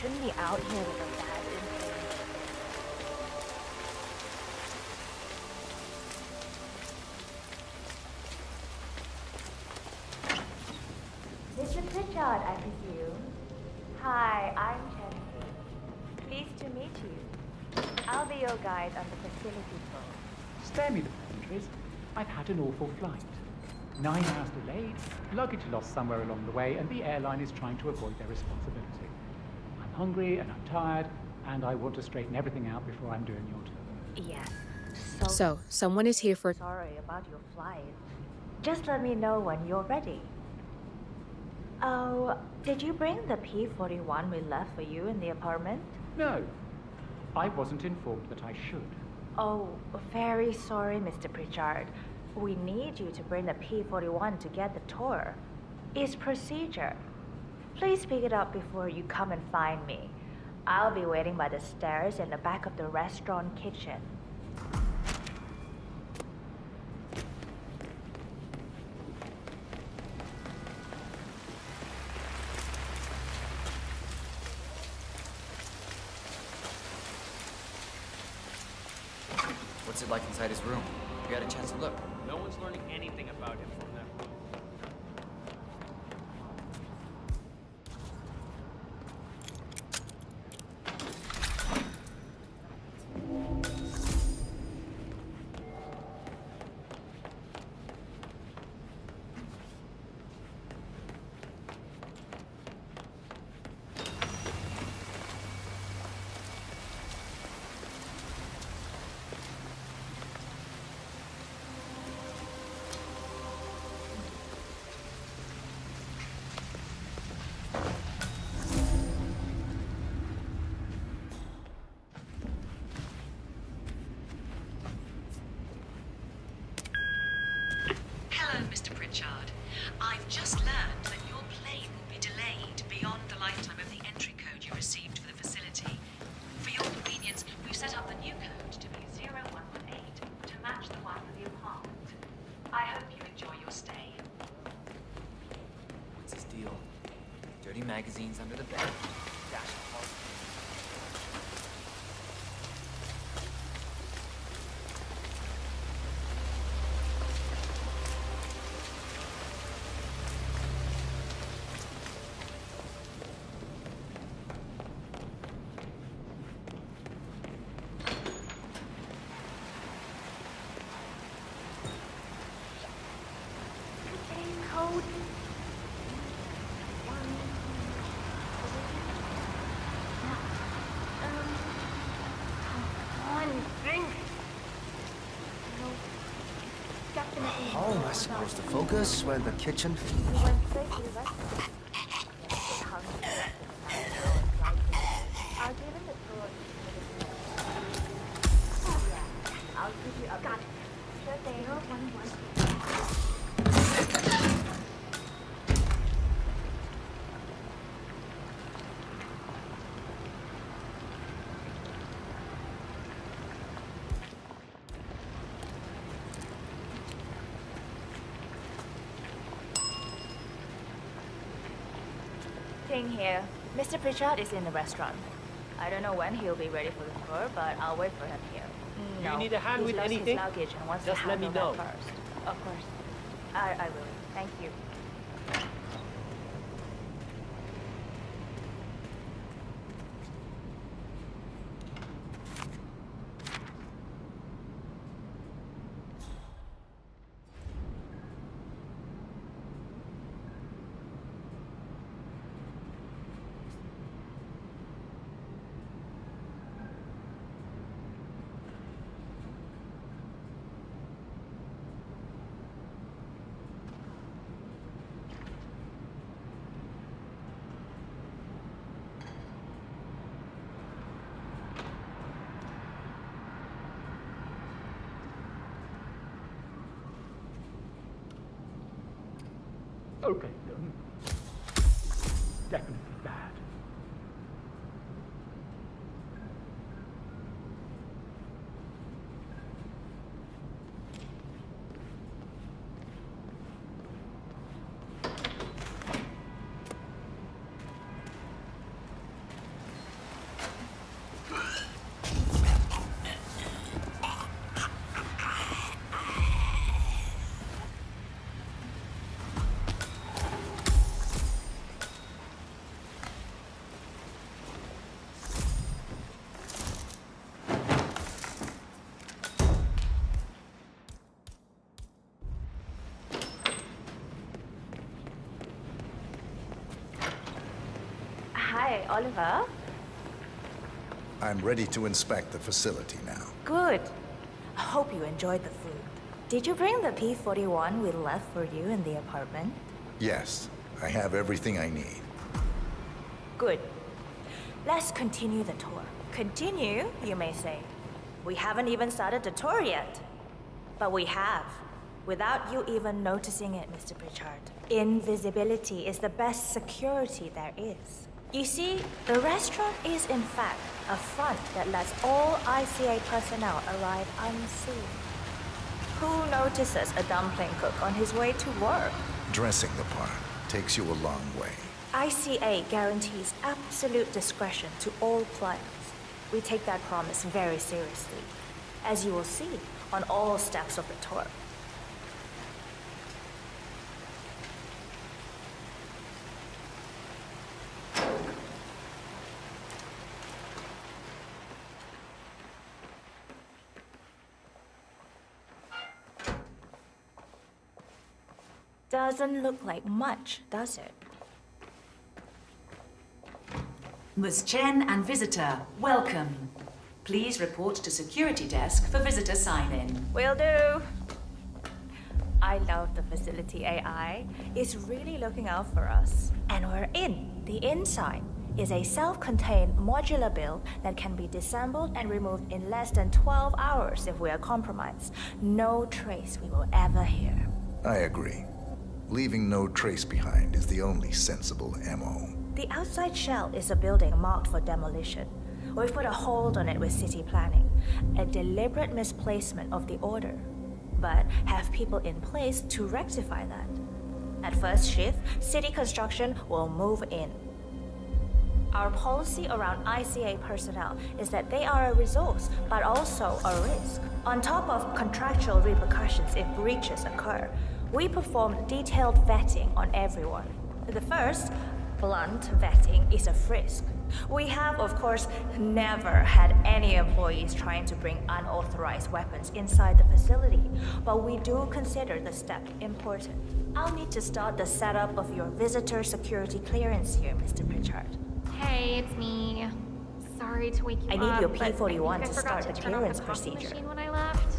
shouldn't be out here with a bad influence. Mr. Pritchard, I presume. Hi, I'm Chongqing. Pleased to meet you. I'll be your guide on the facility tour. Spare me the pleasantries. I've had an awful flight. 9 hours delayed, luggage lost somewhere along the way, and the airline is trying to avoid their responsibility. I'm hungry and I'm tired, and I want to straighten everything out before I'm doing your tour. Yes. So, someone is here for... Sorry about your flight. Just let me know when you're ready. Oh, did you bring the P-41 we left for you in the apartment? No, I wasn't informed that I should. Oh, very sorry, Mr. Pritchard. We need you to bring the P-41 to get the tour. It's procedure. Please pick it up before you come and find me. I'll be waiting by the stairs in the back of the restaurant kitchen. What's it like inside his room? You had a chance to look? No one's learning anything about him from that room. Mr. Pritchard. I've just learned that your plane will be delayed beyond the lifetime of the entry code you received for the facility. For your convenience, we've set up the new code to be 0118 to match the one for the apartment. I hope you enjoy your stay. What's his deal? Dirty magazines under the bed. Dash of heart. How am I supposed to focus when the kitchen? We went straight to the restaurant. Yes, hung I'll give him the tour. Yeah, I'll give you a got it. Sure thing. 011. Here. Mr. Pritchard is in the restaurant. I don't know when he'll be ready for the tour, but I'll wait for him here. You need a hand with anything? His luggage and wants Just to let me handle know. that first. Of course. I will. Thank you. Okay, definitely bad. Hi, Oliver. I'm ready to inspect the facility now. Good. I hope you enjoyed the food. Did you bring the P-41 we left for you in the apartment? Yes, I have everything I need. Good. Let's continue the tour. Continue, you may say. We haven't even started the tour yet. But we have, without you even noticing it, Mr. Pritchard. Invisibility is the best security there is. You see, the restaurant is in fact a front that lets all ICA personnel arrive unseen. Who notices a dumpling cook on his way to work? Dressing the part takes you a long way. ICA guarantees absolute discretion to all clients. We take that promise very seriously, as you will see on all steps of the tour. Doesn't look like much, does it? Ms. Chen and visitor, welcome. Please report to security desk for visitor sign-in. Will do. I love the facility AI. It's really looking out for us. And we're in. The inside is a self-contained modular build that can be disassembled and removed in less than 12 hours if we are compromised. No trace we will ever hear. I agree. Leaving no trace behind is the only sensible MO. The outside shell is a building marked for demolition. We've put a hold on it with city planning. A deliberate misplacement of the order. But have people in place to rectify that. At first shift, city construction will move in. Our policy around ICA personnel is that they are a resource, but also a risk. On top of contractual repercussions if breaches occur, we perform detailed vetting on everyone. The first, blunt vetting, is a frisk. We have, of course, never had any employees trying to bring unauthorized weapons inside the facility, but we do consider the step important. I'll need to start the setup of your visitor security clearance here, Mr. Pritchard. Hey, it's me. Sorry to wake you up. I need your but I P-41 think I to forgot start the turn off clearance coffee procedure. machine when I left.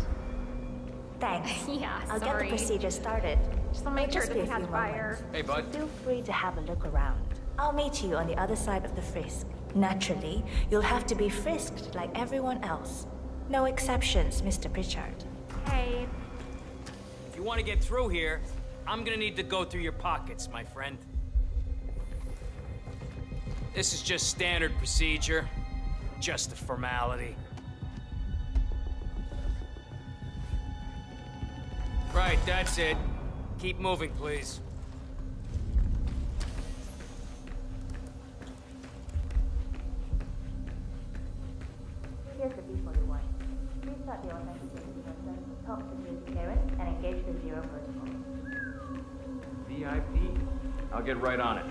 Thanks. Yeah, I'll get sorry. the procedure started. Just want to make It'll sure just it be a doesn't catch few fire. moments. Hey, bud. Feel free to have a look around. I'll meet you on the other side of the frisk. Naturally, you'll have to be frisked like everyone else. No exceptions, Mr. Pritchard. Hey. If you want to get through here, I'm gonna need to go through your pockets, my friend. This is just standard procedure. Just a formality. Right, that's it. Keep moving, please. Here's the B-41. Please start the authentication process, top security clearance, and engage the zero protocol. VIP? I'll get right on it.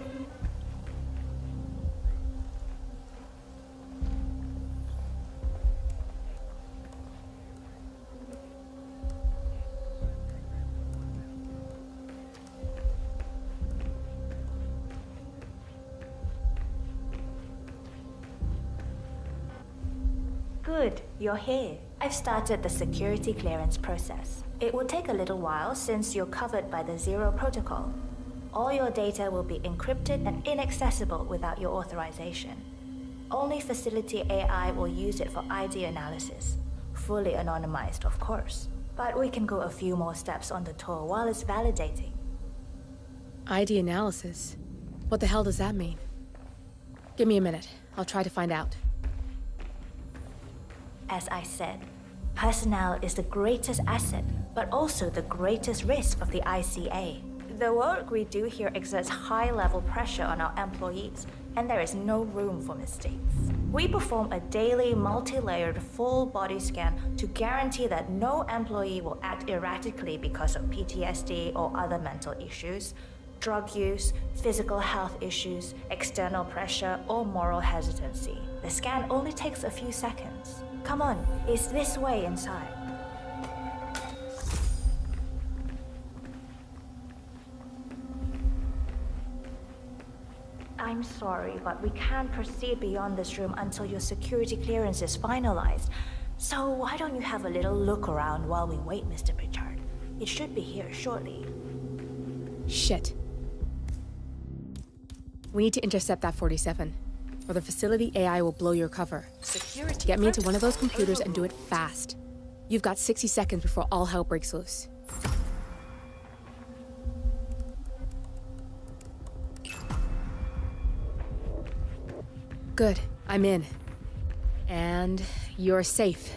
Good, you're here. I've started the security clearance process. It will take a little while since you're covered by the Zero Protocol. All your data will be encrypted and inaccessible without your authorization. Only facility AI will use it for ID analysis. Fully anonymized, of course. But we can go a few more steps on the tour while it's validating. ID analysis? What the hell does that mean? Give me a minute. I'll try to find out. As I said, personnel is the greatest asset, but also the greatest risk of the ICA. The work we do here exerts high-level pressure on our employees, and there is no room for mistakes. We perform a daily, multi-layered, full-body scan to guarantee that no employee will act erratically because of PTSD or other mental issues, drug use, physical health issues, external pressure, or moral hesitancy. The scan only takes a few seconds. Come on, it's this way inside. I'm sorry, but we can't proceed beyond this room until your security clearance is finalized. So why don't you have a little look around while we wait, Mr. Pritchard? It should be here shortly. Shit. We need to intercept that 47, or the facility AI will blow your cover. Security. Get me into one of those computers and do it fast. You've got 60 seconds before all hell breaks loose. Good, I'm in. And you're safe.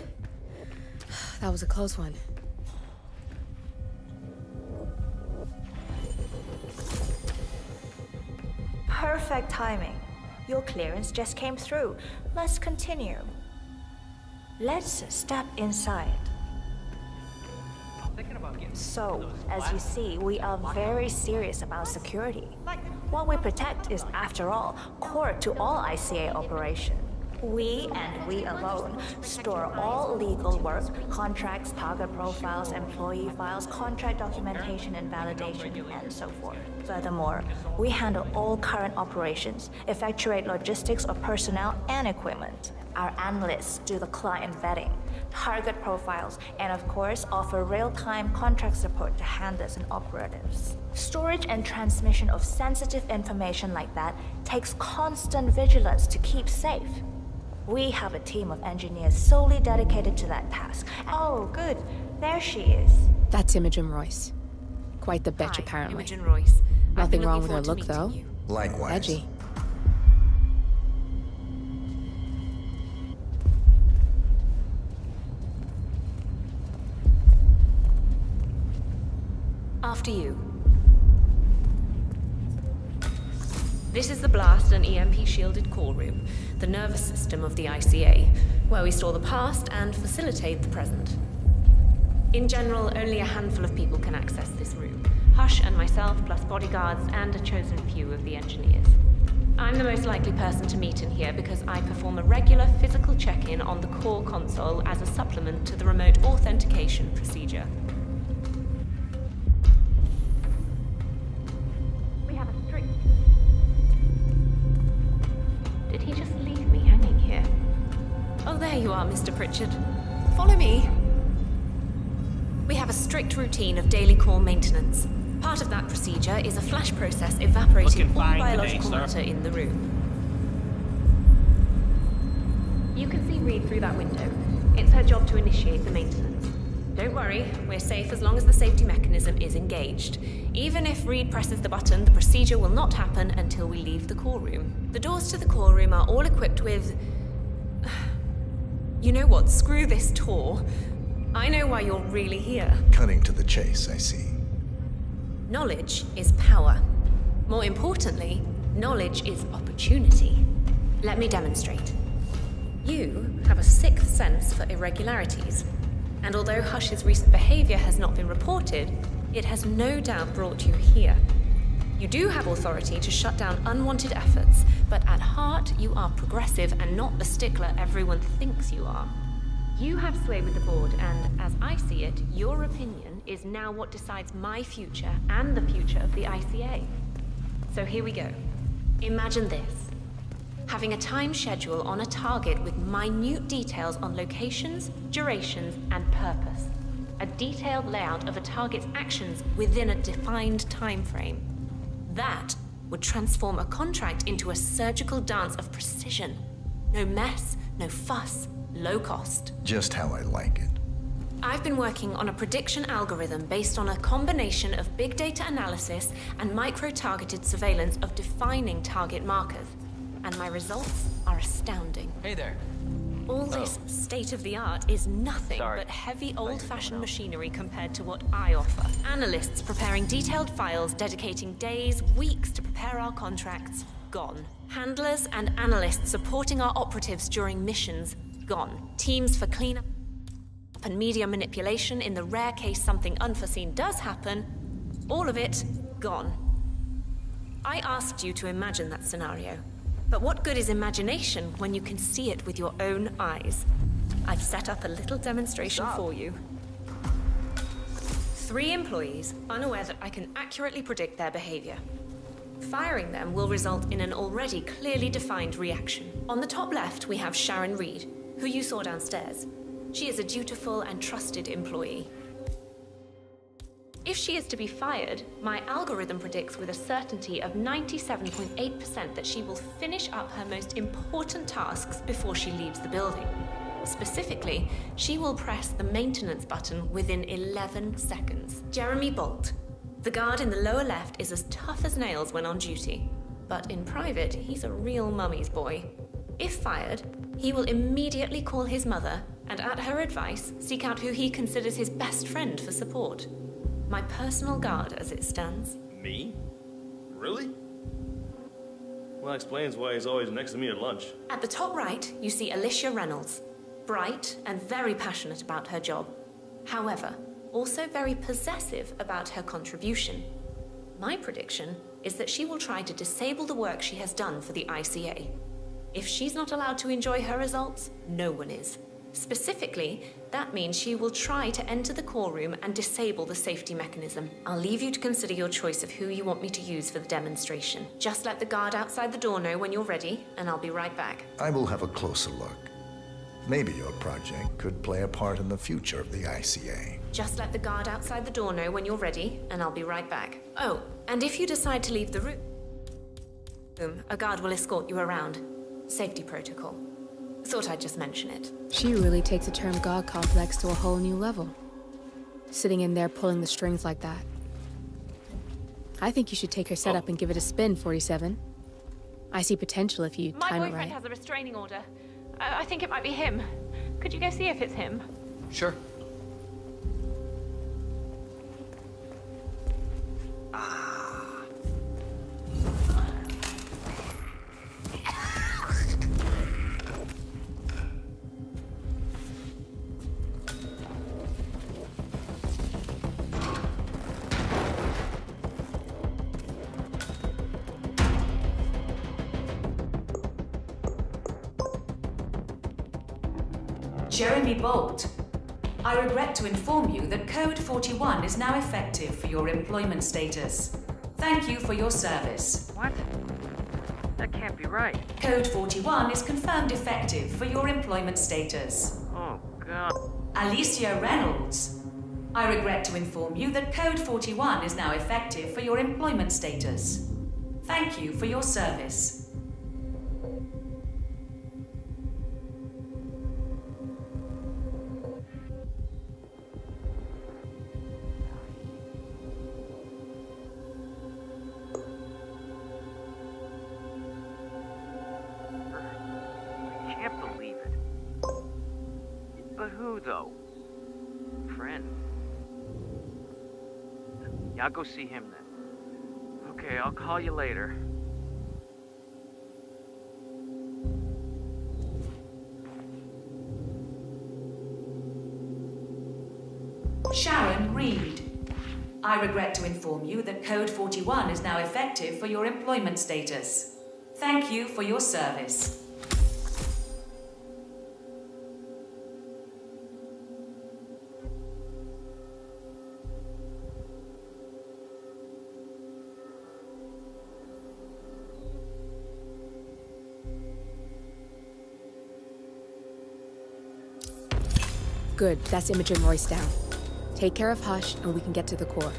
That was a close one. Perfect timing. Your clearance just came through. Let's continue. Let's step inside. So, as you see, we are very serious about security. What we protect is, after all, core to all ICA operation. We, and we alone, store all legal work, contracts, target profiles, employee files, contract documentation and validation, and so forth. Furthermore, we handle all current operations, effectuate logistics of personnel and equipment. Our analysts do the client vetting, target profiles, and of course, offer real-time contract support to handlers and operatives. Storage and transmission of sensitive information like that takes constant vigilance to keep safe. We have a team of engineers solely dedicated to that task. Oh, good. There she is. That's Imogen Royce. Quite the bitch, apparently. Imogen Royce. Nothing wrong with her look, though. Likewise. Edgy. After you. This is the blast and EMP-shielded core room, the nervous system of the ICA, where we store the past and facilitate the present. In general, only a handful of people can access this room. Hush and myself, plus bodyguards and a chosen few of the engineers. I'm the most likely person to meet in here because I perform a regular physical check-in on the core console as a supplement to the remote authentication procedure. We have a strict... Did he just leave me hanging here? Oh, there you are, Mr. Pritchard. Follow me. We have a strict routine of daily core maintenance. Part of that procedure is a flash process evaporating all biological matter in the room. You can see Reed through that window. It's her job to initiate the maintenance. Don't worry, we're safe as long as the safety mechanism is engaged. Even if Reed presses the button, the procedure will not happen until we leave the core room. The doors to the core room are all equipped with... You know what? Screw this tour. I know why you're really here. Cutting to the chase, I see. Knowledge is power. More importantly, knowledge is opportunity. Let me demonstrate. You have a sixth sense for irregularities. And although Hush's recent behavior has not been reported, it has no doubt brought you here. You do have authority to shut down unwanted efforts, but at heart you are progressive and not the stickler everyone thinks you are. You have sway with the board, and as I see it, your opinion is now what decides my future and the future of the ICA. So here we go. Imagine this. Having a time schedule on a target with minute details on locations, durations, and purpose. A detailed layout of a target's actions within a defined time frame. That would transform a contract into a surgical dance of precision. No mess, no fuss, low cost. Just how I like it. I've been working on a prediction algorithm based on a combination of big data analysis and micro-targeted surveillance of defining target markers. And my results are astounding. Hey there. All this state-of-the-art is nothing but heavy old-fashioned machinery compared to what I offer. Analysts preparing detailed files, dedicating days, weeks to prepare our contracts, gone. Handlers and analysts supporting our operatives during missions, gone. Teams for cleanup and media manipulation in the rare case something unforeseen does happen, all of it gone. I asked you to imagine that scenario. But what good is imagination when you can see it with your own eyes? I've set up a little demonstration for you. 3 employees, unaware that I can accurately predict their behavior. Firing them will result in an already clearly defined reaction. On the top left, we have Sharon Reed, who you saw downstairs. She is a dutiful and trusted employee. If she is to be fired, my algorithm predicts with a certainty of 97.8% that she will finish up her most important tasks before she leaves the building. Specifically, she will press the maintenance button within 11 seconds. Jeremy Bolt. The guard in the lower left is as tough as nails when on duty, but in private, he's a real mummy's boy. If fired, he will immediately call his mother and, at her advice, seek out who he considers his best friend for support. My personal guard, as it stands. Me? Really? Well, that explains why he's always next to me at lunch. At the top right, you see Alicia Reynolds. Bright and very passionate about her job. However, also very possessive about her contribution. My prediction is that she will try to disable the work she has done for the ICA. If she's not allowed to enjoy her results, no one is. Specifically, that means she will try to enter the core room and disable the safety mechanism. I'll leave you to consider your choice of who you want me to use for the demonstration. Just let the guard outside the door know when you're ready, and I'll be right back. I will have a closer look. Maybe your project could play a part in the future of the ICA. Just let the guard outside the door know when you're ready, and I'll be right back. Oh, and if you decide to leave the room, a guard will escort you around. Safety protocol. Thought I'd just mention it. She really takes the term God complex to a whole new level. Sitting in there pulling the strings like that. I think you should take her setup and give it a spin, 47. I see potential if you time it right. My boyfriend has a restraining order. I think it might be him. Could you go see if it's him? Sure. Jeremy Bolt. I regret to inform you that Code 41 is now effective for your employment status. Thank you for your service. What? That can't be right. Code 41 is confirmed effective for your employment status. Oh, God. Alicia Reynolds. I regret to inform you that Code 41 is now effective for your employment status. Thank you for your service. Though. Friend. Yeah, I'll go see him then. Okay, I'll call you later. Sharon Reed. I regret to inform you that Code 41 is now effective for your employment status. Thank you for your service. Good, that's Imogen Royce down. Take care of Hush, and we can get to the core.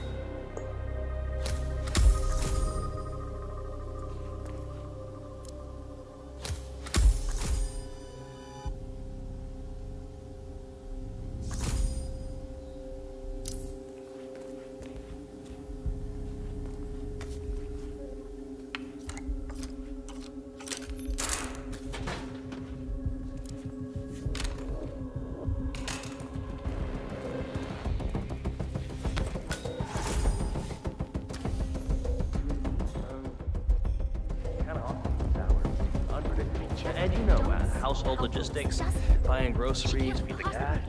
And you know, household logistics, buying groceries, feed the cat.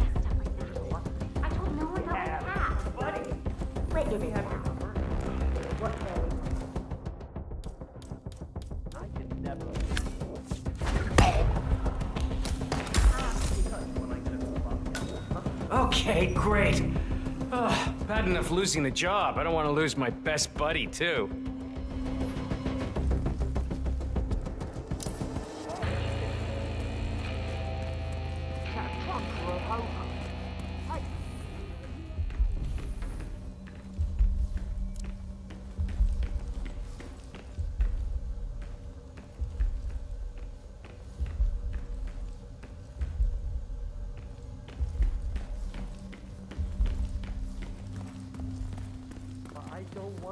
I told no one about the cat. Buddy. Wait, give me that. What? I can never. Okay, great. Bad enough losing the job. I don't want to lose my best buddy, too.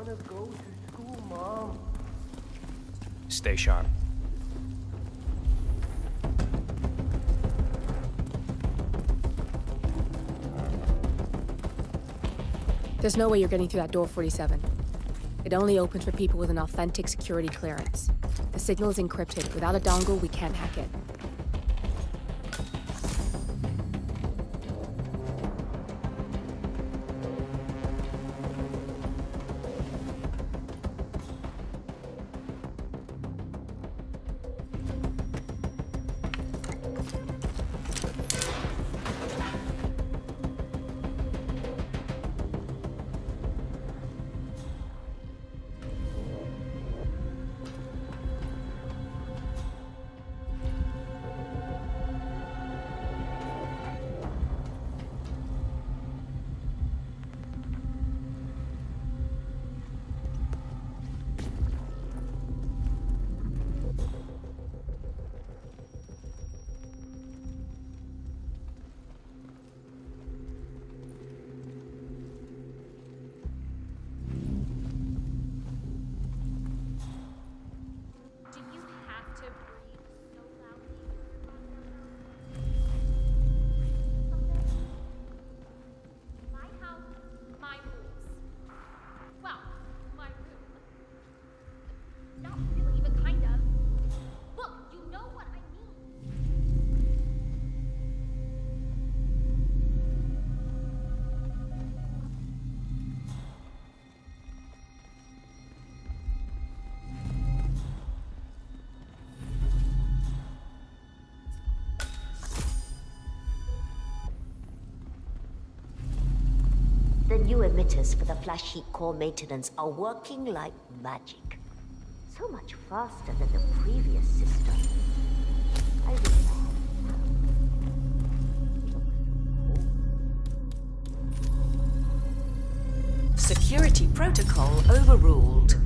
wanna go to school, Mom. Stay sharp. There's no way you're getting through that door, 47. It only opens for people with an authentic security clearance. The signal is encrypted. Without a dongle, we can't hack it. The new emitters for the flash heat core maintenance are working like magic. So much faster than the previous system. I wish I had. Security protocol overruled.